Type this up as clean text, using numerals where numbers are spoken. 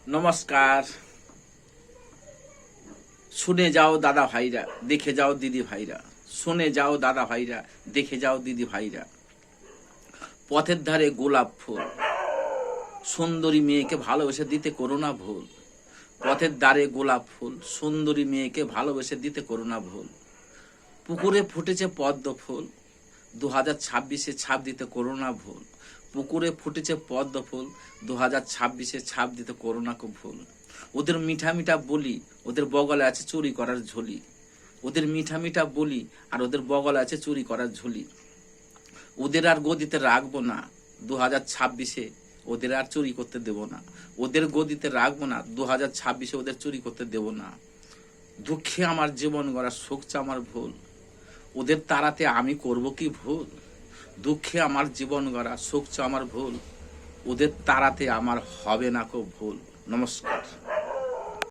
নমস্কার। শুনে যাও দাদা ভাইরা, দেখে যাও দিদি ভাইরা। শুনে যাও দাদা ভাইরা, দেখে যাও দিদি ভাইরা। পথের ধারে গোলাপ ফুল, সুন্দরী মেয়েকে ভালোবেসে দিতে করো না ভুল। পথের ধারে গোলাপ ফুল, সুন্দরী মেয়েকে ভালোবেসে দিতে করো না ভুল। পুকুরে ফুটেছে পদ্ম ফুল, 2026-এ ছাপ দিতে করো না ভুল। পুকুরে ফুটেছে পদ্ম ফুল, 2026-এ ছাপ দিতে করো না ভুল। ওদের মিঠা মিঠা বলি, ওদের বগলে আছে চুরি করার ঝুলি। ওদের মিঠা মিঠা বলি আর ওদের বগলে আছে চুরি করার ঝুলি। ওদের আর গদিতে রাখবো না 2026-এ, ওদের আর চুরি করতে দেব না। ওদের গদিতে রাখবো না 2026-এ, ওদের চুরি করতে দেব না। দুঃখে আমার জীবন গড়া, শোকছে আমার ভুল। ওদের তাড়াতে আমি করব কি ভুল? দুঃখে আমার জীবন গড়া, শোকছে আমার ভুল। ওদের তাড়াতে আমার হবে না কো ভুল। নমস্কার।